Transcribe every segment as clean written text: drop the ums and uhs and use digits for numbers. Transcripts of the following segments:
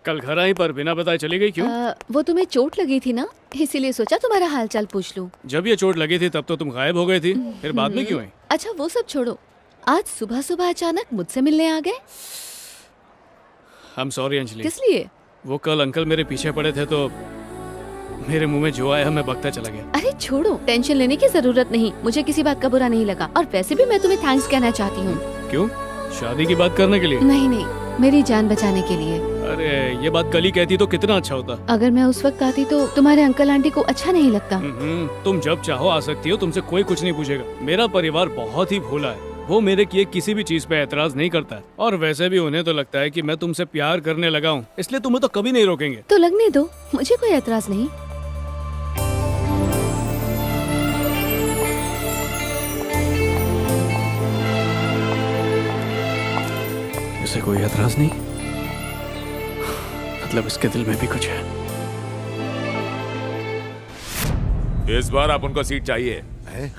कल घर आई पर बिना बताए चली गई, क्यों? वो तुम्हें चोट लगी थी ना, इसीलिए सोचा तुम्हारा हाल चाल पूछ लूं। जब ये चोट लगी थी तब तो तुम गायब हो गई थी, फिर बाद में क्यों आई? अच्छा वो सब छोड़ो, आज सुबह सुबह अचानक मुझसे मिलने आ गए, आई एम सॉरी अंजलि। किस लिए? वो कल अंकल मेरे पीछे पड़े थे तो मेरे मुंह में जो आया मैं बकता चला गया। अरे छोड़ो, टेंशन लेने की जरूरत नहीं, मुझे किसी बात का बुरा नहीं लगा। और वैसे भी मैं तुम्हें थैंक्स कहना चाहती हूँ। क्यों? शादी की बात करने के लिए? नहीं नहीं, मेरी जान बचाने के लिए। अरे ये बात कल ही कहती तो कितना अच्छा होता। अगर मैं उस वक्त आती तो तुम्हारे अंकल आंटी को अच्छा नहीं लगता। तुम जब चाहो आ सकती हो, तुमसे कोई कुछ नहीं पूछेगा। मेरा परिवार बहुत ही भोला है, वो मेरे किए किसी भी चीज पे एतराज नहीं करता है। और वैसे भी उन्हें तो लगता है कि मैं तुमसे प्यार करने लगा हूँ, इसलिए तुम्हें तो कभी नहीं रोकेंगे। तो लगने दो, मुझे कोई एतराज नहीं। इसे कोई एतराज नहीं, मतलब इसके दिल में भी कुछ है। इस बार आप उनको सीट चाहिए है?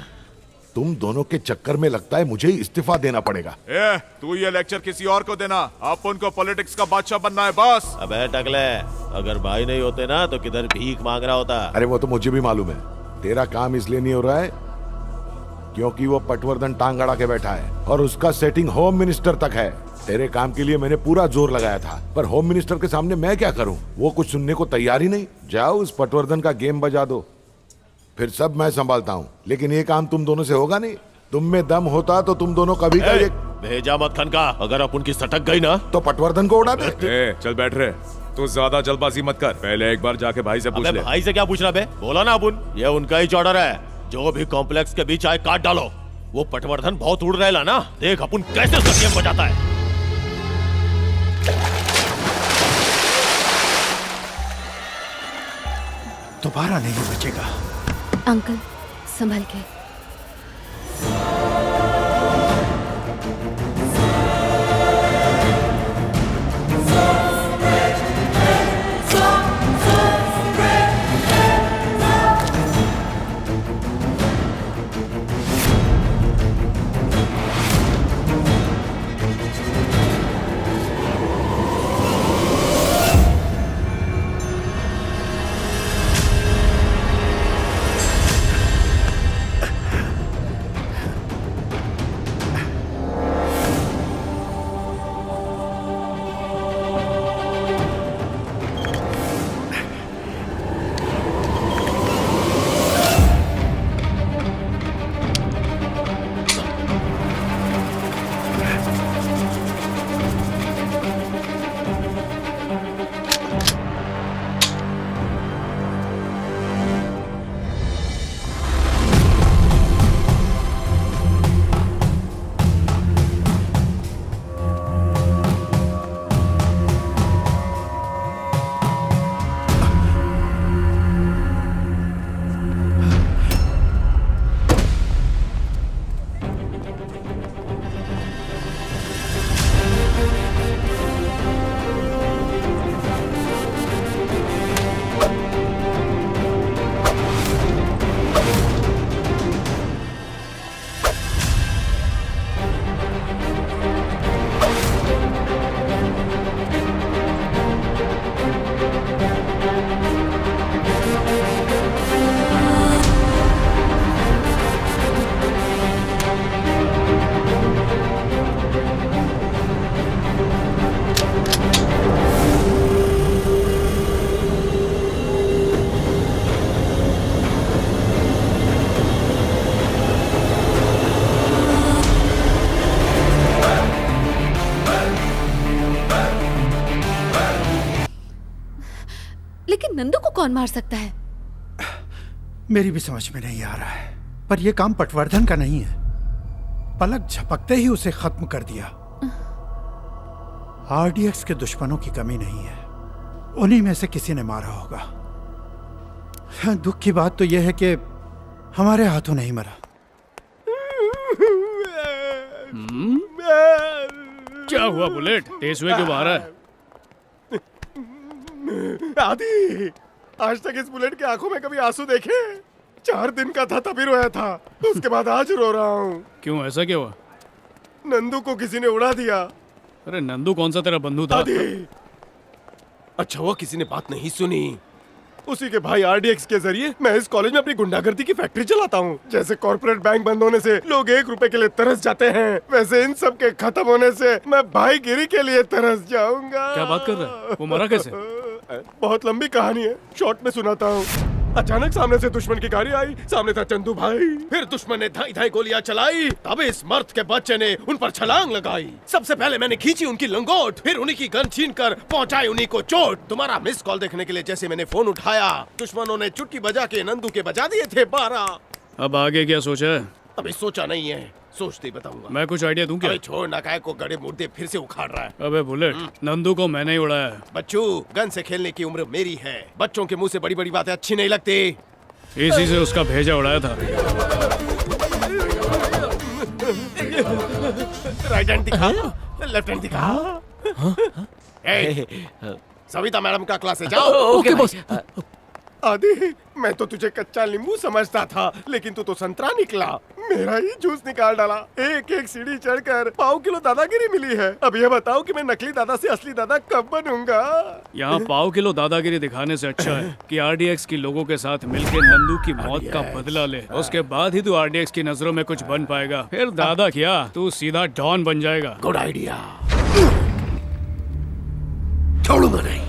तुम दोनों के चक्कर में लगता है मुझे ही इस्तीफा देना पड़ेगा। तू ये लेक्चर किसी और को देना, आप उनको पॉलिटिक्स का बादशाह बनना है बस। अबे टकले, अगर भाई नहीं होते ना तो किधर भीख मांग रहा होता। अरे वो तो मुझे भी मालूम है, तेरा काम इसलिए नहीं हो रहा है क्योंकि वो पटवर्धन टांग अड़ा के बैठा है और उसका सेटिंग होम मिनिस्टर तक है। तेरे काम के लिए मैंने पूरा जोर लगाया था, पर होम मिनिस्टर के सामने मैं क्या करूं? वो कुछ सुनने को तैयार ही नहीं। जाओ उस पटवर्धन का गेम बजा दो, फिर सब मैं संभालता हूँ। लेकिन ये काम तुम दोनों से होगा नहीं। तुम में दम होता तो तुम दोनों कभी का एक भेजा मत खनका, अगर अपन की सटक गई ना तो पटवर्धन को उड़ा दे। चल बैठ रहे, तू ज्यादा जल्दबाजी मत कर, पहले एक बार जाके भाई से पूछ ले। भाई से क्या पूछना बे? बोला ना अपुन, ये उनका ही ऑर्डर है। जो भी कॉम्प्लेक्स के बीच आए काट डालो। वो पटवर्धन बहुत उड़ रहेला ना, देख अपुन कैसे उसका गेम बजाता है। दोबारा नहीं बचेगा। अंकल संभल के। लेकिन नंदू को कौन मार सकता है? मेरी भी समझ में नहीं आ रहा है, पर यह काम पटवर्धन का नहीं है। पलक झपकते ही उसे खत्म कर दिया। आरडीएक्स के दुश्मनों की कमी नहीं है, उन्हीं में से किसी ने मारा होगा। दुख की बात तो यह है कि हमारे हाथों नहीं मरा। क्या हुआ बुलेट, तेज हुए क्यों बाहर है? दादी, आज तक इस बुलेट के आंखों में कभी आंसू देखे? 4 दिन का था तभी रोया था, उसके बाद आज रो रहा हूँ। क्यों, ऐसा क्या हुआ? नंदू को किसी ने उड़ा दिया। अरे नंदू कौन सा तेरा बंधु था? दादी, अच्छा हुआ किसी ने बात नहीं सुनी। उसी के भाई आरडीएक्स के जरिए मैं इस कॉलेज में अपनी गुंडागर्दी की फैक्ट्री चलाता हूँ। जैसे कॉर्पोरेट बैंक बंद होने से लोग 1 रुपए के लिए तरस जाते हैं, वैसे इन सब के खत्म होने से मैं भाईगिरी के लिए तरस जाऊंगा। क्या बात कर रहा है? वो मरा कैसे? बहुत लंबी कहानी है, शॉर्ट में सुनाता हूँ। अचानक सामने से दुश्मन की गाड़ी आई, सामने था चंदू भाई। फिर दुश्मन ने धाई धाई गोलियां चलाई, तब इस मर्द के बच्चे ने उन पर छलांग लगाई। सबसे पहले मैंने खींची उनकी लंगोट, फिर उन्हीं की गन छीनकर पहुंचाई उन्हीं को चोट। तुम्हारा मिस कॉल देखने के लिए जैसे मैंने फोन उठाया, दुश्मनों ने चुटकी बजा के नंदू के बजा दिए थे 12। अब आगे क्या सोचा है? अभी सोचा नहीं है, सोचते ही बताऊंगा। मैं कुछ आइडिया दूं क्या? अबे छोड़ ना, काय को गड़े मुर्दे फिर से उखाड़ रहा है। अबे बुलेट, नंदू को मैंने ही उड़ाया है। बच्चू, गन से खेलने की उम्र मेरी है। बच्चों के मुंह से बड़ी बड़ी बातें अच्छी नहीं लगती। इसी से उसका भेजा उड़ाया था। राइट हैंड दिखा, लेफ्ट हैंड दिखा। ए, सविता मैडम का क्लास है, जाओ। Okay boss. आदि, मैं तो तुझे कच्चा नींबू समझता था, लेकिन तू तो संतरा निकला। मेरा ही जूस निकाल डाला। एक एक सीढ़ी चढ़कर 1.5 किलो दादागिरी मिली है। अब ये बताओ कि मैं नकली दादा से असली दादा कब बनूंगा? यहाँ 1.5 किलो दादागिरी दिखाने से अच्छा है कि आरडीएक्स की लोगों के साथ मिलकर नंदू की मौत का बदला ले। उसके बाद ही तू आरडीएक्स की नजरों में कुछ बन पाएगा। फिर दादा क्या, तू सीधा डॉन बन जाएगा। Good idea. छोड़ूंगा नहीं।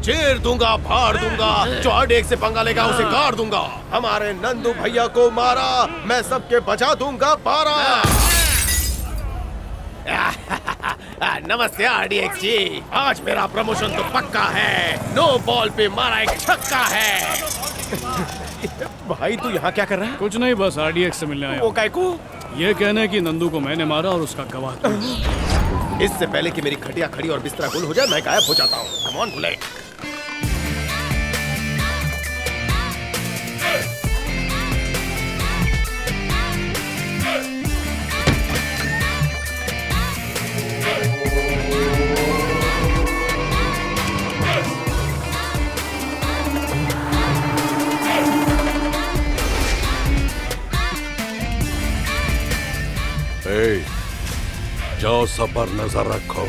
चीर दूंगा, फाड़ दूंगा, जो आरडीएक्स से पंगा लेगा उसे गाड़ दूंगा। हमारे नंदू भैया को मारा, मैं सबके बचा दूंगा 12। नमस्ते आरडीएक्स जी, आज मेरा प्रमोशन तो पक्का है। नो बॉल पे मारा एक छक्का है। भाई तू यहाँ क्या कर रहा है? कुछ नहीं, बस आरडीएक्स से मिलने आया वो हूँ। काय को? ये कहना है कि नंदू को मैंने मारा और उसका गवाह तू। इससे पहले कि मेरी खटिया खड़ी और बिस्तरा गुल हो जाए, मैं गायब हो जाता हूँ। Come on bullet. जाओ, सब पर नजर रखो।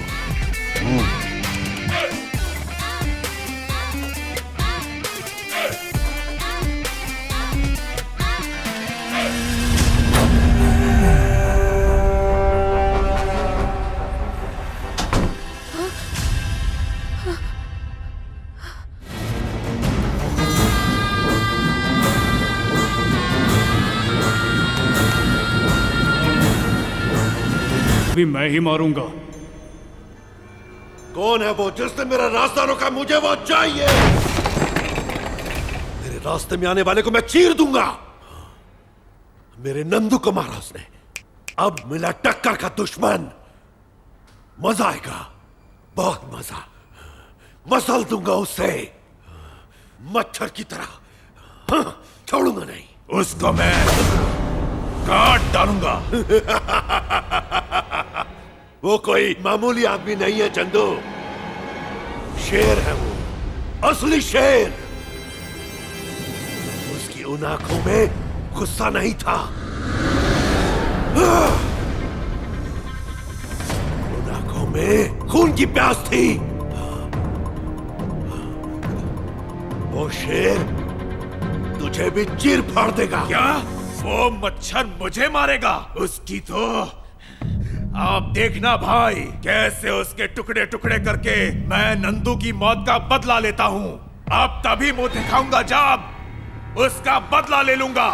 अभी मैं ही मारूंगा। कौन है वो जिसने मेरा रास्ता रोका? मुझे वो चाहिए। मेरे रास्ते में आने वाले को मैं चीर दूंगा। मेरे नंदू को मारा उसने, अब मिला टक्कर का दुश्मन। मजा आएगा, बहुत मजा। मसल दूंगा उससे मच्छर की तरह। हाँ, छोड़ूंगा नहीं उसको, मैं काट डालूंगा। वो कोई मामूली आदमी नहीं है चंदू, शेर है वो, असली शेर। उसकी उन आंखों में गुस्सा नहीं था, उन आंखों में खून की प्यास थी। वो शेर तुझे भी चीर फाड़ देगा। क्या वो मच्छर मुझे मारेगा? उसकी तो आप देखना भाई, कैसे उसके टुकड़े टुकड़े करके मैं नंदू की मौत का बदला लेता हूँ। अब तभी मुंह दिखाऊंगा जब उसका बदला ले लूंगा।